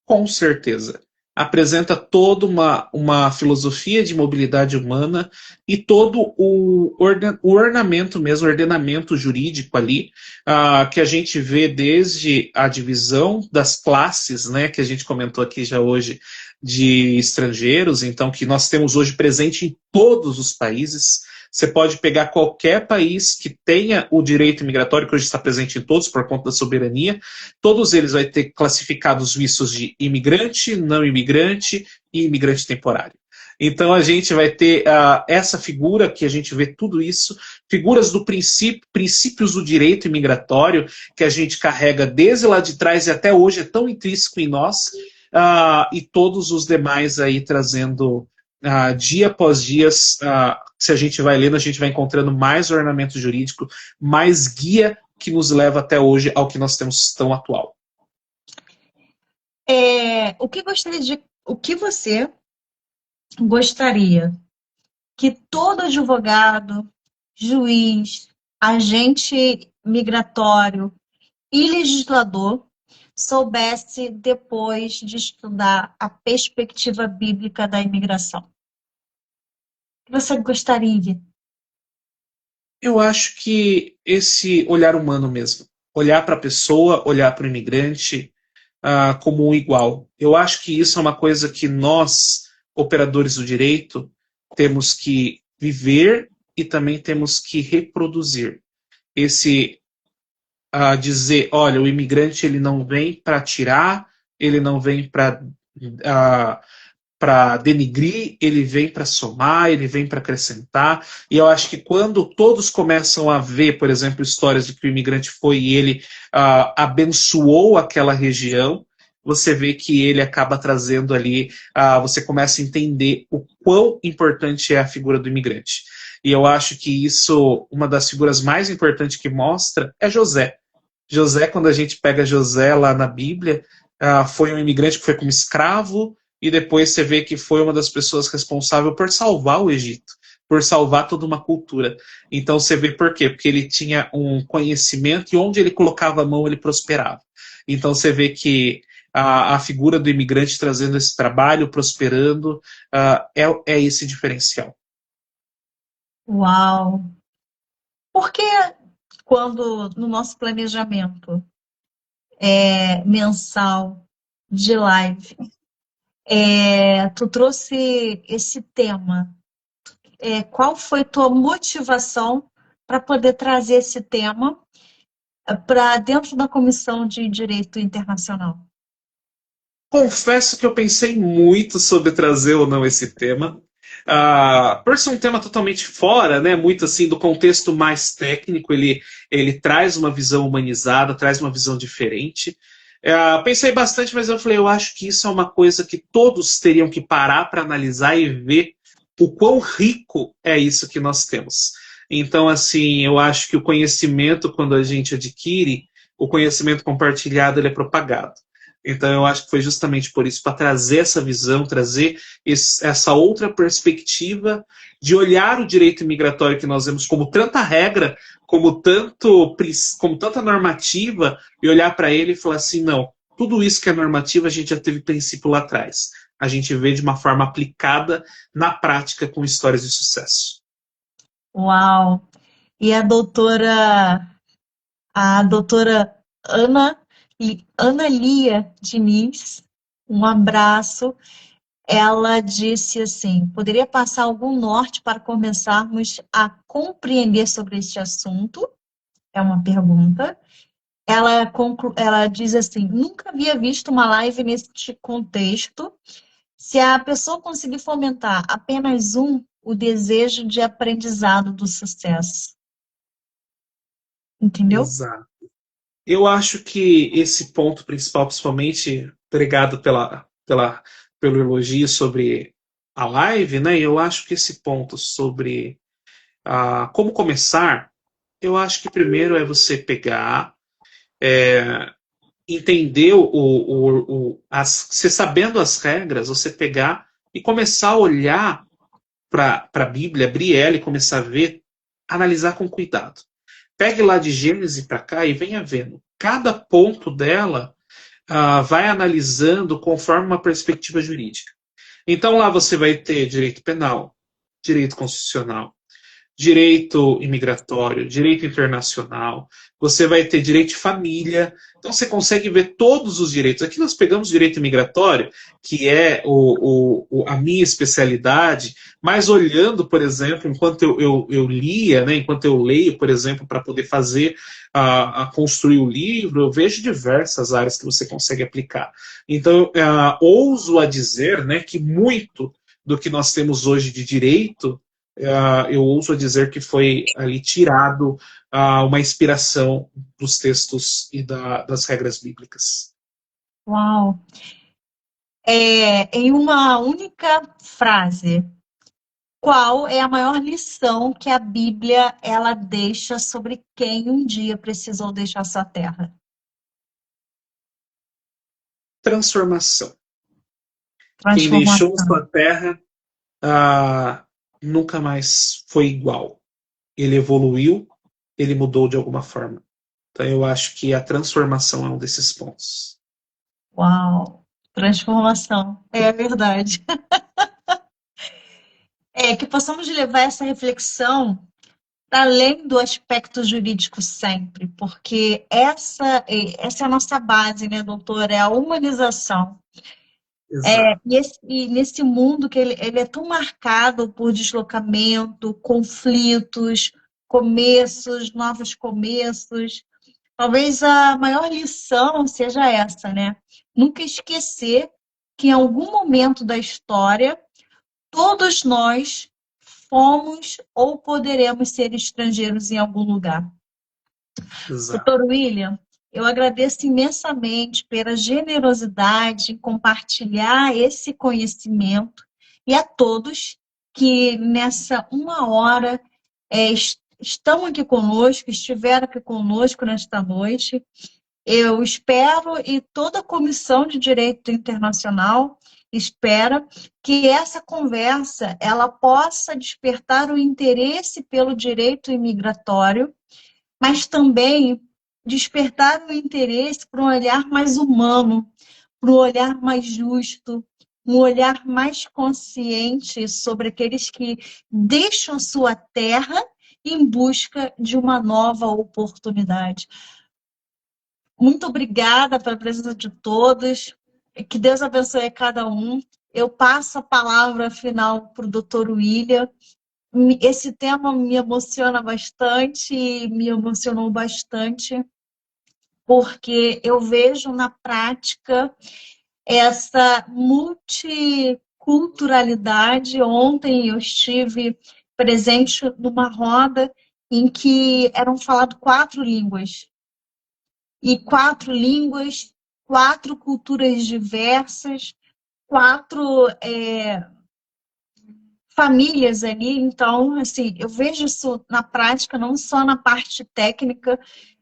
Com certeza. Apresenta toda uma filosofia de mobilidade humana e todo o ornamento mesmo, o ordenamento jurídico ali, que a gente vê desde a divisão das classes, né, que a gente comentou aqui já hoje, de estrangeiros, então que nós temos hoje presente em todos os países. Você pode pegar qualquer país que tenha o direito imigratório, que hoje está presente em todos por conta da soberania, todos eles vão ter classificados vistos de imigrante, não imigrante e imigrante temporário. Então a gente vai ter essa figura que a gente vê tudo isso, figuras do princípios do direito imigratório que a gente carrega desde lá de trás e até hoje é tão intrínseco em nós, e todos os demais aí trazendo dia após dia, se a gente vai lendo, a gente vai encontrando mais ornamento jurídico, mais guia que nos leva até hoje ao que nós temos tão atual. O que você gostaria que todo advogado, juiz, agente migratório e legislador soubesse depois de estudar a perspectiva bíblica da imigração? O que você gostaria? Eu acho que esse olhar humano mesmo, olhar para a pessoa, olhar para o imigrante como um igual. Eu acho que isso é uma coisa que nós, operadores do direito, temos que viver e também temos que reproduzir. Esse dizer, olha, o imigrante ele não vem para tirar, ele não vem para denigrir, ele vem para somar, ele vem para acrescentar. E eu acho que quando todos começam a ver, por exemplo, histórias de que o imigrante foi e ele abençoou aquela região, você vê que ele acaba trazendo ali, você começa a entender o quão importante é a figura do imigrante. E eu acho que isso, uma das figuras mais importantes que mostra é José. José, quando a gente pega José lá na Bíblia, foi um imigrante que foi como escravo, e depois você vê que foi uma das pessoas responsáveis por salvar o Egito, por salvar toda uma cultura. Então você vê por quê? Porque ele tinha um conhecimento e onde ele colocava a mão ele prosperava. Então você vê que a figura do imigrante trazendo esse trabalho, prosperando, é esse diferencial. Uau! Porque quando no nosso planejamento mensal de live, tu trouxe esse tema, qual foi tua motivação para poder trazer esse tema para dentro da Comissão de Direito Internacional? Confesso que eu pensei muito sobre trazer ou não esse tema. Por ser um tema totalmente fora, né, muito assim do contexto mais técnico, ele traz uma visão humanizada, traz uma visão diferente. Pensei bastante, mas eu falei, eu acho que isso é uma coisa que todos teriam que parar para analisar e ver o quão rico é isso que nós temos. Então, assim, eu acho que o conhecimento, quando a gente adquire, o conhecimento compartilhado, ele é propagado. Então, eu acho que foi justamente por isso, para trazer essa visão, trazer essa outra perspectiva de olhar o direito migratório que nós vemos como tanta regra, como tanta normativa, e olhar para ele e falar assim, não, tudo isso que é normativa a gente já teve princípio lá atrás. A gente vê de uma forma aplicada na prática com histórias de sucesso. Uau! E a doutora Ana Lia Diniz, um abraço. Ela disse assim: poderia passar algum norte para começarmos a compreender sobre este assunto? É uma pergunta. Ela diz assim: nunca havia visto uma live neste contexto. Se a pessoa conseguir fomentar apenas o desejo de aprendizado do sucesso. Entendeu? Exato. Eu acho que esse ponto principal, principalmente, obrigado pelo elogio sobre a live, né? Eu acho que esse ponto sobre como começar, eu acho que primeiro é você pegar, entender você sabendo as regras, você pegar e começar a olhar para a Bíblia, abrir ela e começar a ver, analisar com cuidado. Pegue lá de Gênesis para cá e venha vendo. Cada ponto dela vai analisando conforme uma perspectiva jurídica. Então lá você vai ter direito penal, direito constitucional, direito imigratório, direito internacional, você vai ter direito de família. Então você consegue ver todos os direitos. Aqui nós pegamos direito migratório, que é a minha especialidade, mas olhando, por exemplo, enquanto eu lia, né, enquanto eu leio, por exemplo, para poder fazer a construir o livro, eu vejo diversas áreas que você consegue aplicar. Então, ouso a dizer, né, que muito do que nós temos hoje de direito, eu ouso a dizer que foi ali tirado uma inspiração dos textos e das regras bíblicas. Uau! Em uma única frase, qual é a maior lição que a Bíblia ela deixa sobre quem um dia precisou deixar sua terra? Transformação. Quem deixou Transformação. sua terra nunca mais foi igual. Ele evoluiu, ele mudou de alguma forma. Então eu acho que a transformação é um desses pontos. Uau! Transformação. É verdade. Que possamos levar essa reflexão além do aspecto jurídico sempre, porque essa é a nossa base, né, doutora? É a humanização. Exato. E nesse mundo que ele é tão marcado por deslocamento, conflitos, começos, novos começos, talvez a maior lição seja essa, né? Nunca esquecer que em algum momento da história, todos nós fomos ou poderemos ser estrangeiros em algum lugar. Exato. Doutor William, eu agradeço imensamente pela generosidade em compartilhar esse conhecimento e a todos que nessa uma hora estão aqui conosco, estiveram aqui conosco nesta noite. Eu espero e toda a Comissão de Direito Internacional espera que essa conversa ela possa despertar o interesse pelo direito imigratório, mas também despertar o interesse para um olhar mais humano, para um olhar mais justo, um olhar mais consciente sobre aqueles que deixam sua terra em busca de uma nova oportunidade. Muito obrigada pela presença de todos. Que Deus abençoe cada um. Eu passo a palavra final para o doutor William. Esse tema me emociona bastante e me emocionou bastante, porque eu vejo na prática essa multiculturalidade. Ontem eu estive presente numa roda em que eram faladas 4 línguas. E 4 línguas, 4 culturas diversas, 4 famílias ali. Então, assim, eu vejo isso na prática, não só na parte técnica,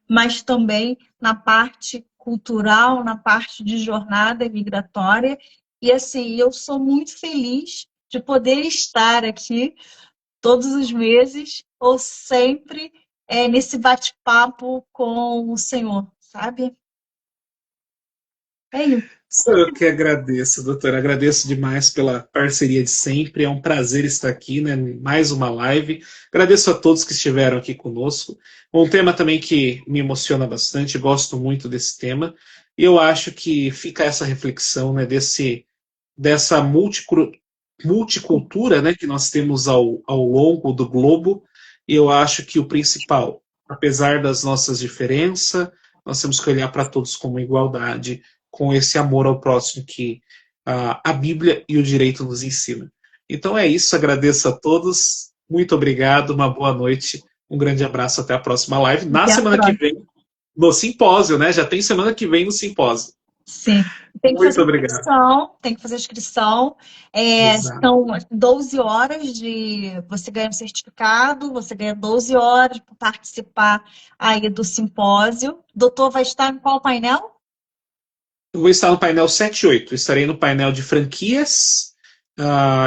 mas também na parte cultural, na parte de jornada migratória. E, assim, eu sou muito feliz de poder estar aqui todos os meses ou sempre nesse bate-papo com o Senhor, sabe? É isso. Sou eu que agradeço, doutora. Agradeço demais pela parceria de sempre. É um prazer estar aqui, né? Mais uma live. Agradeço a todos que estiveram aqui conosco. Um tema também que me emociona bastante, gosto muito desse tema. E eu acho que fica essa reflexão, né, dessa multicultura, né, que nós temos ao longo do globo. E eu acho que o principal, apesar das nossas diferenças, nós temos que olhar para todos como igualdade, com esse amor ao próximo que a Bíblia e o direito nos ensinam. Então é isso, agradeço a todos, muito obrigado, uma boa noite, um grande abraço, até a próxima live. Na Até a semana que próxima. vem, no simpósio, né? Já tem semana que vem no simpósio. Sim. Tem que Muito fazer obrigado. inscrição, tem que fazer inscrição. Exato. São 12 horas de. Você ganha um certificado, você ganha 12 horas para participar aí do simpósio. O doutor vai estar em qual painel? Eu vou estar no painel 7 e 8. Estarei no painel de franquias.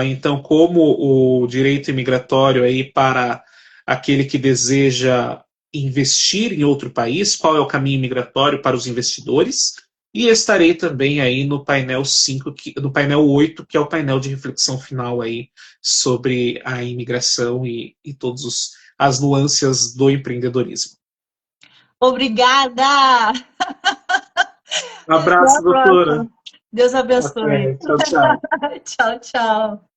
Então, como o direito imigratório aí para aquele que deseja investir em outro país, qual é o caminho migratório para os investidores? E estarei também aí no painel 5, no painel 8, que é o painel de reflexão final aí sobre a imigração e todas as nuances do empreendedorismo. Obrigada! Um Até a abraço, doutora. próxima. Deus abençoe. Até. Tchau, tchau. Tchau, tchau.